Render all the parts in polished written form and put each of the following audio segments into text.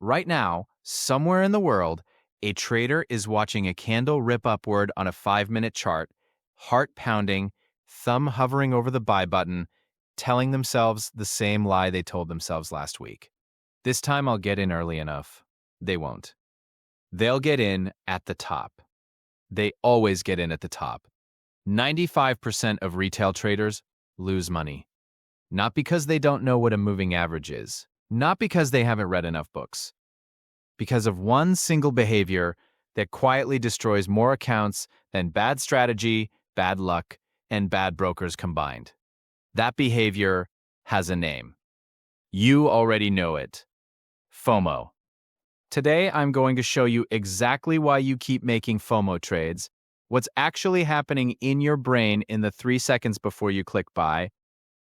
Right now, somewhere in the world, a trader is watching a candle rip upward on a 5-minute chart, heart pounding, thumb hovering over the buy button, telling themselves the same lie they told themselves last week. This time I'll get in early enough. They won't. They'll get in at the top. They always get in at the top. 95% of retail traders lose money. Not because they don't know what a moving average is, not because they haven't read enough books, because of one single behavior that quietly destroys more accounts than bad strategy, bad luck, and bad brokers combined. That behavior has a name. You already know it. FOMO. Today, I'm going to show you exactly why you keep making FOMO trades, what's actually happening in your brain in the 3 seconds before you click buy,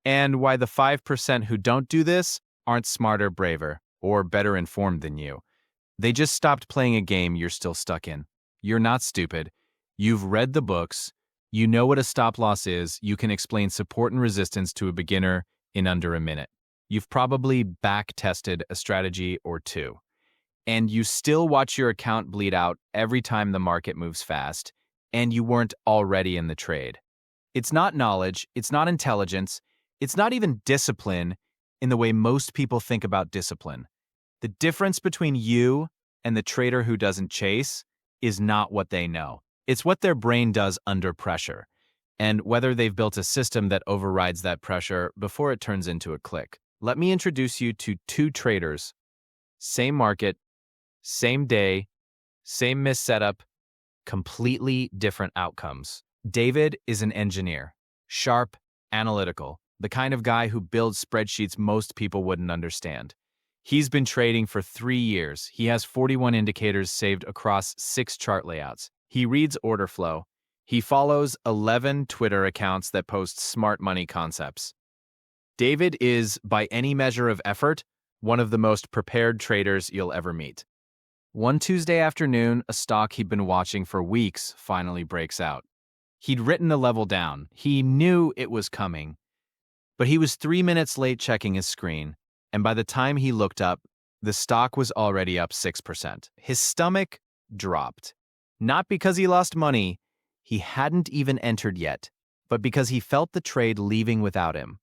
and why the 5% who don't do this aren't smarter, braver, or better informed than you. They just stopped playing a game you're still stuck in. You're not stupid. You've read the books. You know what a stop loss is. You can explain support and resistance to a beginner in under a minute. You've probably back-tested a strategy or two. And you still watch your account bleed out every time the market moves fast, and you weren't already in the trade. It's not knowledge, it's not intelligence, it's not even discipline in the way most people think about discipline. The difference between you and the trader who doesn't chase is not what they know. It's what their brain does under pressure, and whether they've built a system that overrides that pressure before it turns into a click. Let me introduce you to two traders. Same market, same day, same missetup, completely different outcomes. David is an engineer, sharp, analytical, the kind of guy who builds spreadsheets most people wouldn't understand. He's been trading for 3 years. He has 41 indicators saved across 6 chart layouts. He reads order flow. He follows 11 Twitter accounts that post smart money concepts. David is, by any measure of effort, one of the most prepared traders you'll ever meet. One Tuesday afternoon, a stock he'd been watching for weeks finally breaks out. He'd written the level down. He knew it was coming. But he was 3 minutes late checking his screen, and by the time he looked up, the stock was already up 6%. His stomach dropped. Not because he lost money, he hadn't even entered yet, but because he felt the trade leaving without him.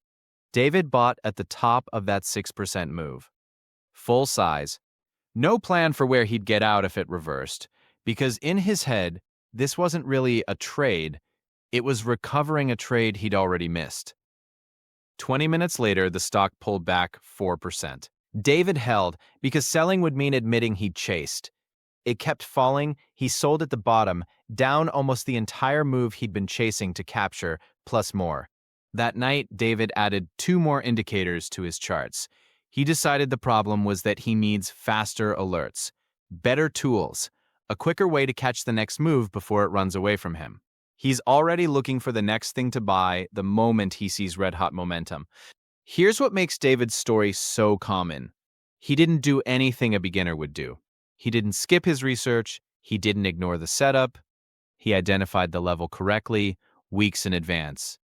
David bought at the top of that 6% move. Full size. No plan for where he'd get out if it reversed, because in his head, this wasn't really a trade, it was recovering a trade he'd already missed. 20 minutes later, the stock pulled back 4%. David held, because selling would mean admitting he'd chased. It kept falling, he sold at the bottom, down almost the entire move he'd been chasing to capture, plus more. That night, David added 2 more indicators to his charts. He decided the problem was that he needs faster alerts, better tools, a quicker way to catch the next move before it runs away from him. He's already looking for the next thing to buy the moment he sees red-hot momentum. Here's what makes David's story so common. He didn't do anything a beginner would do. He didn't skip his research. He didn't ignore the setup. He identified the level correctly, weeks in advance.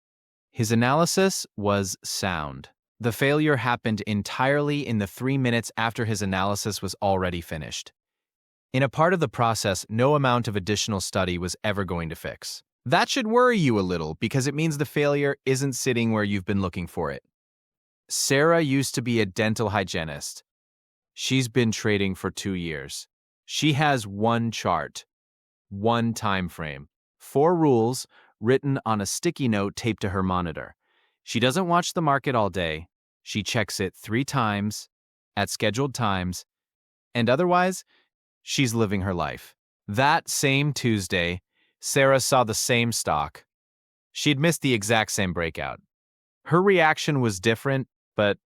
His analysis was sound. The failure happened entirely in the 3 minutes after his analysis was already finished. In a part of the process, no amount of additional study was ever going to fix. That should worry you a little because it means the failure isn't sitting where you've been looking for it. Sarah used to be a dental hygienist. She's been trading for 2 years. She has one chart, one time frame, 4 rules written on a sticky note taped to her monitor. She doesn't watch the market all day. She checks it 3 times, at scheduled times, and otherwise, she's living her life. That same Tuesday, Sarah saw the same stock. She'd missed the exact same breakout. Her reaction was different, but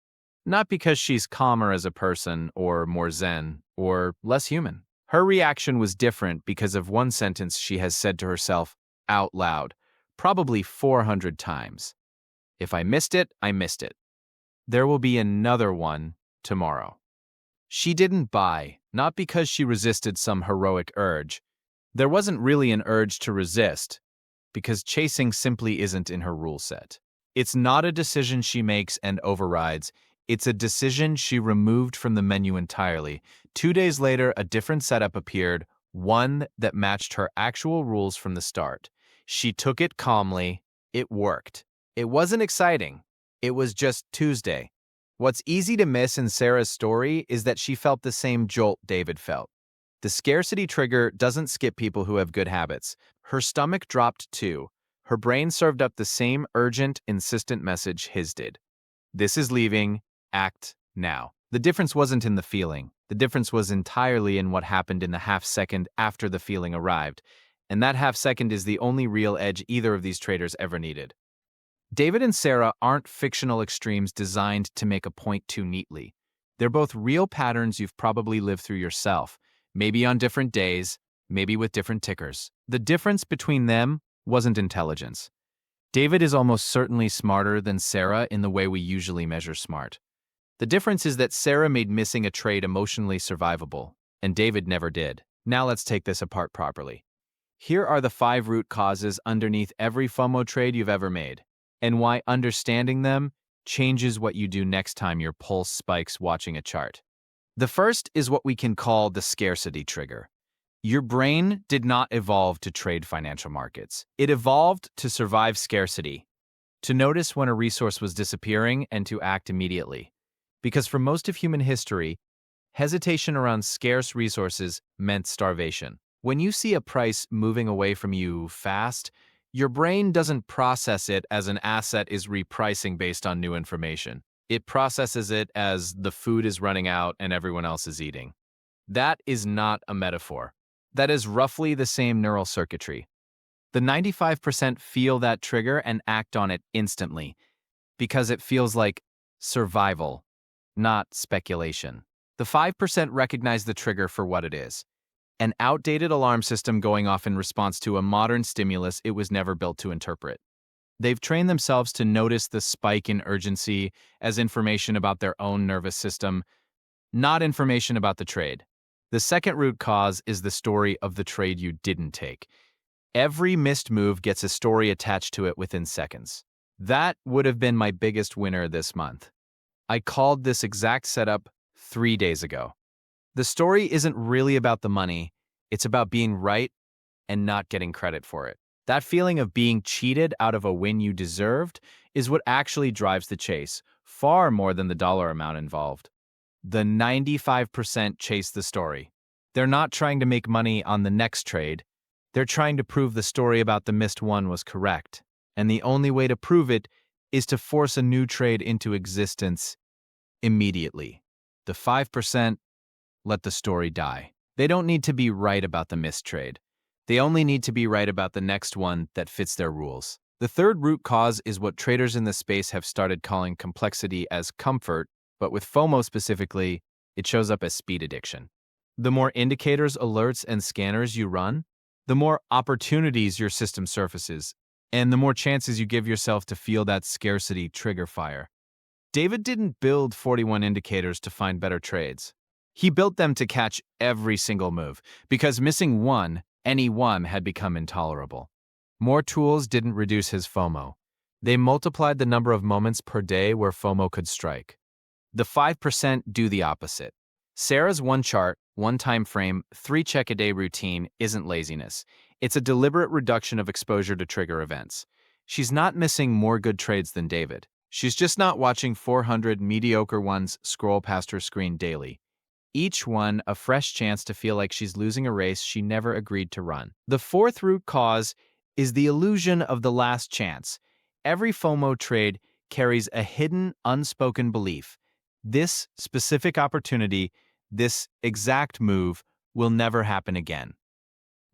not because she's calmer as a person, or more zen, or less human. Her reaction was different because of one sentence she has said to herself out loud, probably 400 times. If I missed it, I missed it. There will be another one tomorrow. She didn't buy, not because she resisted some heroic urge. There wasn't really an urge to resist, because chasing simply isn't in her rule set. It's not a decision she makes and overrides. It's a decision she removed from the menu entirely. 2 days later, a different setup appeared, one that matched her actual rules from the start. She took it calmly. It worked. It wasn't exciting. It was just Tuesday. What's easy to miss in Sarah's story is that she felt the same jolt David felt. The scarcity trigger doesn't skip people who have good habits. Her stomach dropped too. Her brain served up the same urgent, insistent message his did. This is leaving. Act now. The difference wasn't in the feeling. The difference was entirely in what happened in the half second after the feeling arrived. And that half second is the only real edge either of these traders ever needed. David and Sarah aren't fictional extremes designed to make a point too neatly. They're both real patterns you've probably lived through yourself, maybe on different days, maybe with different tickers. The difference between them wasn't intelligence. David is almost certainly smarter than Sarah in the way we usually measure smart. The difference is that Sarah made missing a trade emotionally survivable, and David never did. Now let's take this apart properly. Here are the 5 root causes underneath every FOMO trade you've ever made, and why understanding them changes what you do next time your pulse spikes watching a chart. The first is what we can call the scarcity trigger. Your brain did not evolve to trade financial markets. It evolved to survive scarcity, to notice when a resource was disappearing and to act immediately. Because for most of human history, hesitation around scarce resources meant starvation. When you see a price moving away from you fast, your brain doesn't process it as an asset is repricing based on new information. It processes it as the food is running out and everyone else is eating. That is not a metaphor. That is roughly the same neural circuitry. The 95% feel that trigger and act on it instantly because it feels like survival, not speculation. The 5% recognize the trigger for what it is: an outdated alarm system going off in response to a modern stimulus it was never built to interpret. They've trained themselves to notice the spike in urgency as information about their own nervous system, not information about the trade. The second root cause is the story of the trade you didn't take. Every missed move gets a story attached to it within seconds. That would have been my biggest winner this month. I called this exact setup 3 days ago. The story isn't really about the money. It's about being right and not getting credit for it. That feeling of being cheated out of a win you deserved is what actually drives the chase, far more than the dollar amount involved. The 95% chase the story. They're not trying to make money on the next trade. They're trying to prove the story about the missed one was correct. And the only way to prove it is to force a new trade into existence immediately. The 5% let the story die. They don't need to be right about the missed trade. They only need to be right about the next one that fits their rules. The third root cause is what traders in the space have started calling complexity as comfort, but with FOMO specifically, it shows up as speed addiction. The more indicators, alerts, and scanners you run, the more opportunities your system surfaces, and the more chances you give yourself to feel that scarcity trigger fire. David didn't build 41 indicators to find better trades. He built them to catch every single move, because missing one, any one, had become intolerable. More tools didn't reduce his FOMO. They multiplied the number of moments per day where FOMO could strike. The 5% do the opposite. Sarah's one chart, one time frame, 3 check-a-day routine isn't laziness. It's a deliberate reduction of exposure to trigger events. She's not missing more good trades than David. She's just not watching 400 mediocre ones scroll past her screen daily. Each one a fresh chance to feel like she's losing a race she never agreed to run. The fourth root cause is the illusion of the last chance. Every FOMO trade carries a hidden, unspoken belief. This specific opportunity, this exact move, will never happen again.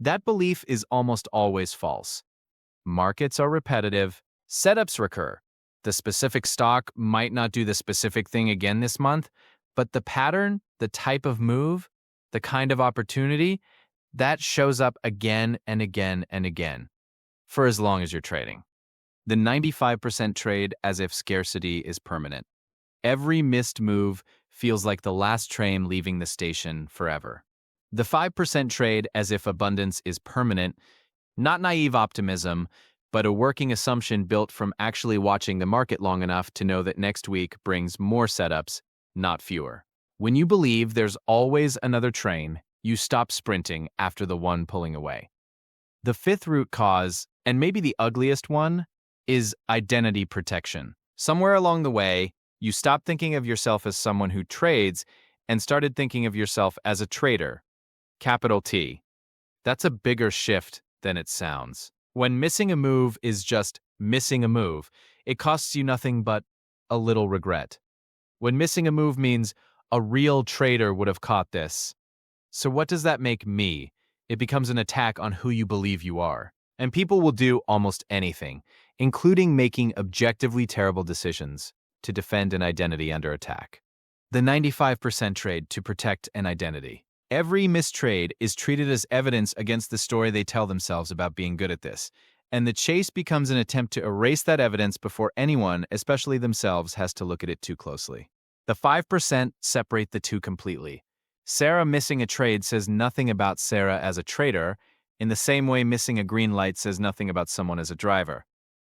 That belief is almost always false. Markets are repetitive. Setups recur. The specific stock might not do the specific thing again this month, but the pattern, the type of move, the kind of opportunity, that shows up again and again and again, for as long as you're trading. The 95% trade as if scarcity is permanent. Every missed move feels like the last train leaving the station forever. The 5% trade as if abundance is permanent, not naive optimism, but a working assumption built from actually watching the market long enough to know that next week brings more setups, not fewer. When you believe there's always another train, you stop sprinting after the one pulling away. The fifth root cause, and maybe the ugliest one, is identity protection. Somewhere along the way, you stopped thinking of yourself as someone who trades and started thinking of yourself as a trader. Capital T. That's a bigger shift than it sounds. When missing a move is just missing a move, it costs you nothing but a little regret. When missing a move means a real trader would have caught this. So what does that make me? It becomes an attack on who you believe you are. And people will do almost anything, including making objectively terrible decisions, to defend an identity under attack. The 95% trade to protect an identity. Every mistrade is treated as evidence against the story they tell themselves about being good at this, and the chase becomes an attempt to erase that evidence before anyone, especially themselves, has to look at it too closely. The 5% separate the two completely. Sarah missing a trade says nothing about Sarah as a trader, in the same way missing a green light says nothing about someone as a driver.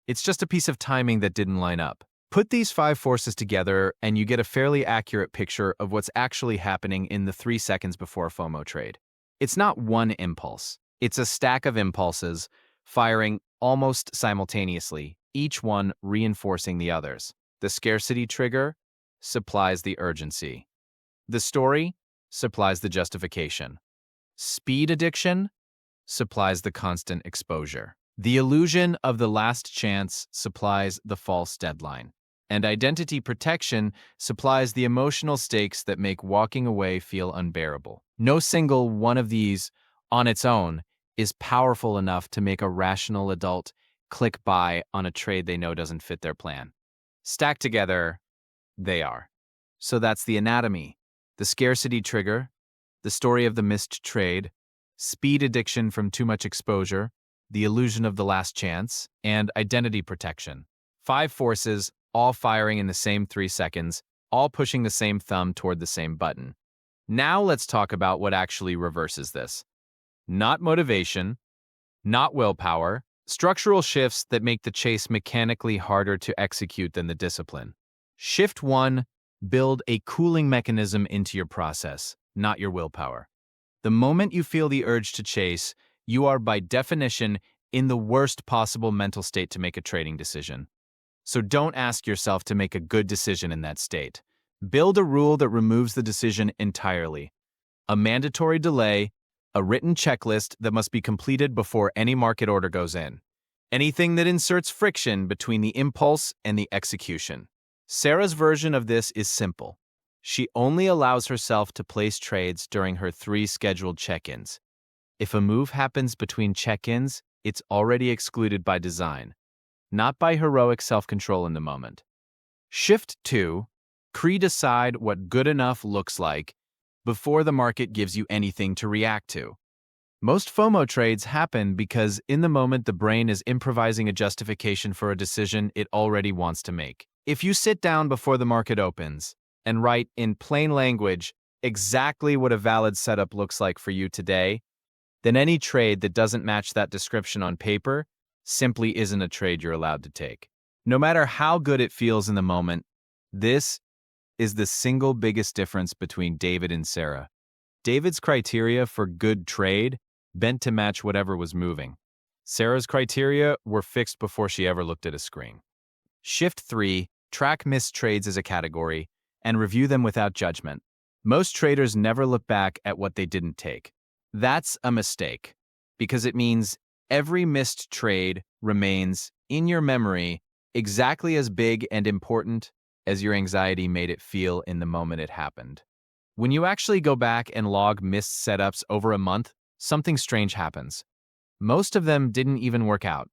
It's just a piece of timing that didn't line up. Put these 5 forces together, and you get a fairly accurate picture of what's actually happening in the 3 seconds before a FOMO trade. It's not one impulse. It's a stack of impulses, firing almost simultaneously, each one reinforcing the others. The scarcity trigger supplies the urgency. The story supplies the justification. Speed addiction supplies the constant exposure. The illusion of the last chance supplies the false deadline. And identity protection supplies the emotional stakes that make walking away feel unbearable. No single one of these, on its own, is powerful enough to make a rational adult click buy on a trade they know doesn't fit their plan. Stacked together, they are. So that's the anatomy. The scarcity trigger, the story of the missed trade, speed addiction from too much exposure, the illusion of the last chance, and identity protection. 5 forces, all firing in the same 3 seconds, all pushing the same thumb toward the same button. Now let's talk about what actually reverses this. Not motivation, not willpower, structural shifts that make the chase mechanically harder to execute than the discipline. Shift 1, build a cooling mechanism into your process, not your willpower. The moment you feel the urge to chase, you are by definition in the worst possible mental state to make a trading decision. So don't ask yourself to make a good decision in that state. Build a rule that removes the decision entirely. A mandatory delay, a written checklist that must be completed before any market order goes in. Anything that inserts friction between the impulse and the execution. Sarah's version of this is simple. She only allows herself to place trades during her 3 scheduled check-ins. If a move happens between check-ins, it's already excluded by design, not by heroic self-control in the moment. Shift 2, decide what good enough looks like before the market gives you anything to react to. Most FOMO trades happen because in the moment the brain is improvising a justification for a decision it already wants to make. If you sit down before the market opens and write in plain language exactly what a valid setup looks like for you today, then any trade that doesn't match that description on paper simply isn't a trade you're allowed to take. No matter how good it feels in the moment, this is the single biggest difference between David and Sarah. David's criteria for good trade bent to match whatever was moving. Sarah's criteria were fixed before she ever looked at a screen. Shift 3, track missed trades as a category and review them without judgment. Most traders never look back at what they didn't take. That's a mistake, because it means every missed trade remains in your memory exactly as big and important as your anxiety made it feel in the moment it happened. When you actually go back and log missed setups over a month, something strange happens. Most of them didn't even work out.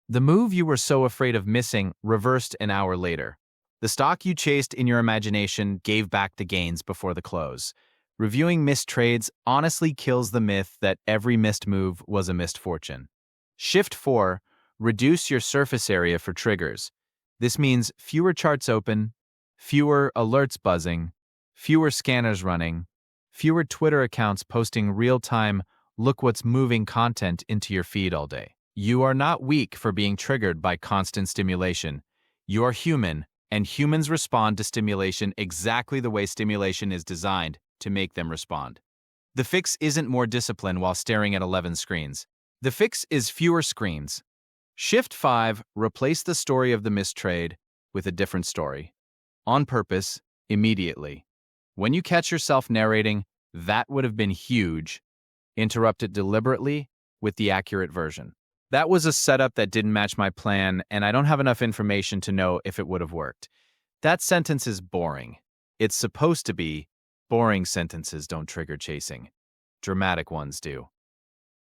The move you were so afraid of missing reversed an hour later. The stock you chased in your imagination gave back the gains before the close. Reviewing missed trades honestly kills the myth that every missed move was a missed fortune. Shift 4, reduce your surface area for triggers. This means fewer charts open, fewer alerts buzzing, fewer scanners running, fewer Twitter accounts posting real-time, look what's moving content into your feed all day. You are not weak for being triggered by constant stimulation. You are human, and humans respond to stimulation exactly the way stimulation is designed to make them respond. The fix isn't more discipline while staring at 11 screens. The fix is fewer screens. Shift 5, replace the story of the missed trade with a different story. On purpose, immediately. When you catch yourself narrating, "That would have been huge," interrupt it deliberately with the accurate version. "That was a setup that didn't match my plan, and I don't have enough information to know if it would have worked." That sentence is boring. It's supposed to be. Boring sentences don't trigger chasing. Dramatic ones do.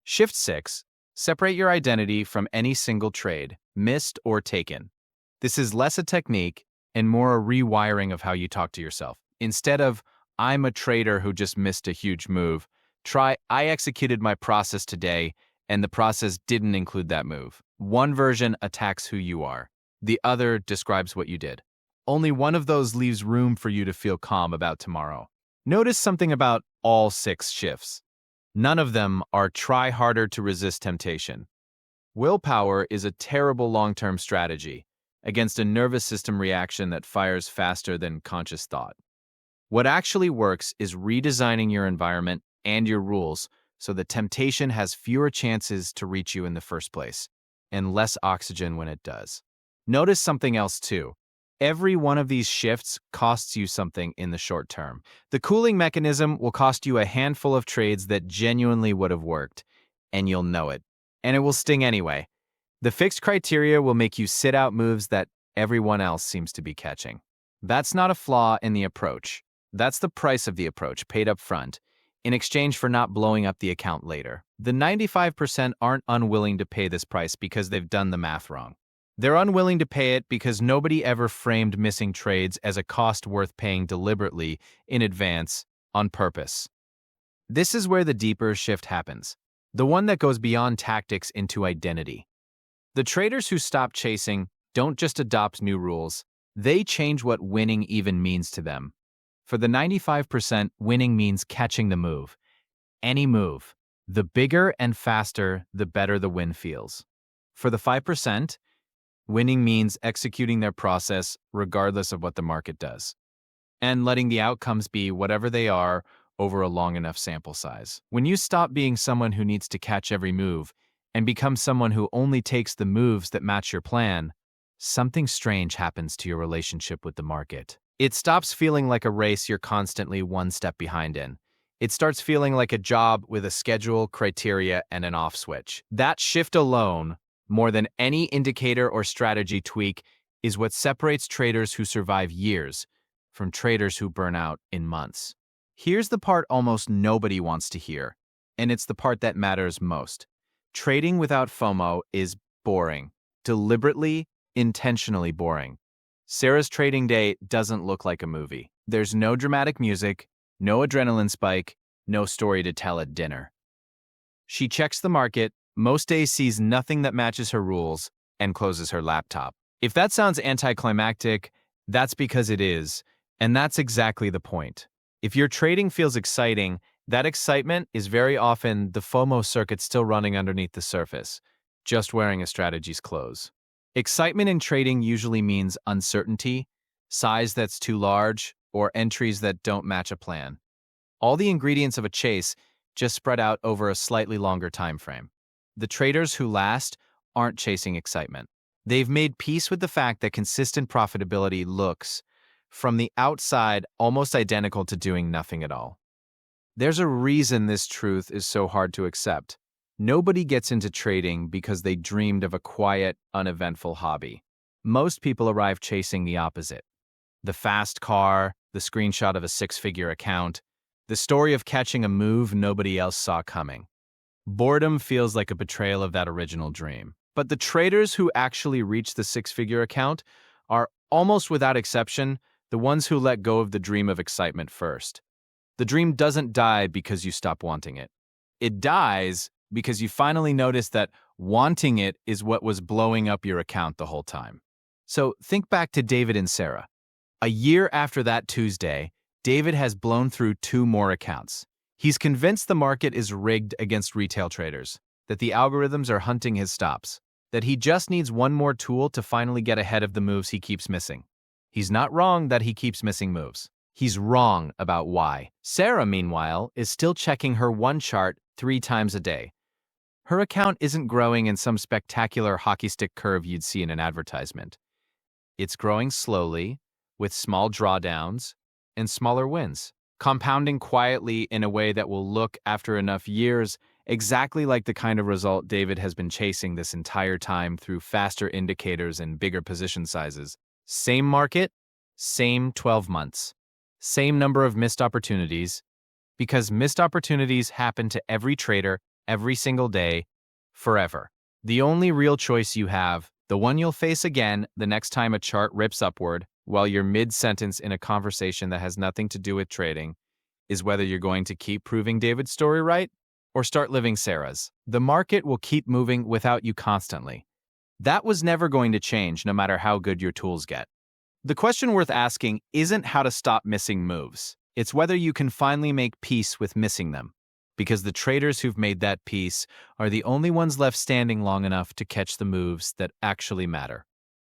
Shift 6. Separate your identity from any single trade, missed or taken. This is less a technique and more a rewiring of how you talk to yourself. Instead of, "I'm a trader who just missed a huge move," try, "I executed my process today, and the process didn't include that move." One version attacks who you are. The other describes what you did. Only one of those leaves room for you to feel calm about tomorrow. Notice something about all 6 shifts. None of them are try harder to resist temptation. Willpower is a terrible long-term strategy against a nervous system reaction that fires faster than conscious thought. What actually works is redesigning your environment and your rules so that temptation has fewer chances to reach you in the first place, and less oxygen when it does. Notice something else too. Every one of these shifts costs you something in the short term. The cooling mechanism will cost you a handful of trades that genuinely would have worked, and you'll know it. And it will sting anyway. The fixed criteria will make you sit out moves that everyone else seems to be catching. That's not a flaw in the approach. That's the price of the approach, paid up front, in exchange for not blowing up the account later. The 95% aren't unwilling to pay this price because they've done the math wrong. They're unwilling to pay it because nobody ever framed missing trades as a cost worth paying deliberately, in advance, on purpose. This is where the deeper shift happens, the one that goes beyond tactics into identity. The traders who stop chasing don't just adopt new rules, they change what winning even means to them. For the 95%, winning means catching the move. Any move. The bigger and faster, the better the win feels. For the 5%, winning means executing their process regardless of what the market does, and letting the outcomes be whatever they are over a long enough sample size. When you stop being someone who needs to catch every move and become someone who only takes the moves that match your plan, something strange happens to your relationship with the market. It stops feeling like a race you're constantly one step behind in. It starts feeling like a job with a schedule, criteria, and an off switch. That shift alone, more than any indicator or strategy tweak, is what separates traders who survive years from traders who burn out in months. Here's the part almost nobody wants to hear, and it's the part that matters most. Trading without FOMO is boring. Deliberately, intentionally boring. Sarah's trading day doesn't look like a movie. There's no dramatic music, no adrenaline spike, no story to tell at dinner. She checks the market, most days sees nothing that matches her rules, and closes her laptop. If that sounds anticlimactic, that's because it is, and that's exactly the point. If your trading feels exciting, that excitement is very often the FOMO circuit still running underneath the surface, just wearing a strategy's clothes. Excitement in trading usually means uncertainty, size that's too large, or entries that don't match a plan. All the ingredients of a chase just spread out over a slightly longer time frame. The traders who last aren't chasing excitement. They've made peace with the fact that consistent profitability looks, from the outside, almost identical to doing nothing at all. There's a reason this truth is so hard to accept. Nobody gets into trading because they dreamed of a quiet, uneventful hobby. Most people arrive chasing the opposite. The fast car, the screenshot of a six-figure account, the story of catching a move nobody else saw coming. Boredom feels like a betrayal of that original dream. But the traders who actually reach the six-figure account are, almost without exception, the ones who let go of the dream of excitement first. The dream doesn't die because you stop wanting it. It dies because you finally notice that wanting it is what was blowing up your account the whole time. So think back to David and Sarah. A year after that Tuesday, David has blown through 2 more accounts. He's convinced the market is rigged against retail traders, that the algorithms are hunting his stops, that he just needs one more tool to finally get ahead of the moves he keeps missing. He's not wrong that he keeps missing moves. He's wrong about why. Sarah, meanwhile, is still checking her one chart 3 times a day. Her account isn't growing in some spectacular hockey stick curve you'd see in an advertisement. It's growing slowly, with small drawdowns and smaller wins, compounding quietly in a way that will look, after enough years, exactly like the kind of result David has been chasing this entire time through faster indicators and bigger position sizes. Same market, same 12 months, same number of missed opportunities, because missed opportunities happen to every trader every single day, forever. The only real choice you have, the one you'll face again the next time a chart rips upward while you're mid-sentence in a conversation that has nothing to do with trading, is whether you're going to keep proving David's story right or start living Sarah's. The market will keep moving without you constantly. That was never going to change no matter how good your tools get. The question worth asking isn't how to stop missing moves. It's whether you can finally make peace with missing them, because the traders who've made that peace are the only ones left standing long enough to catch the moves that actually matter.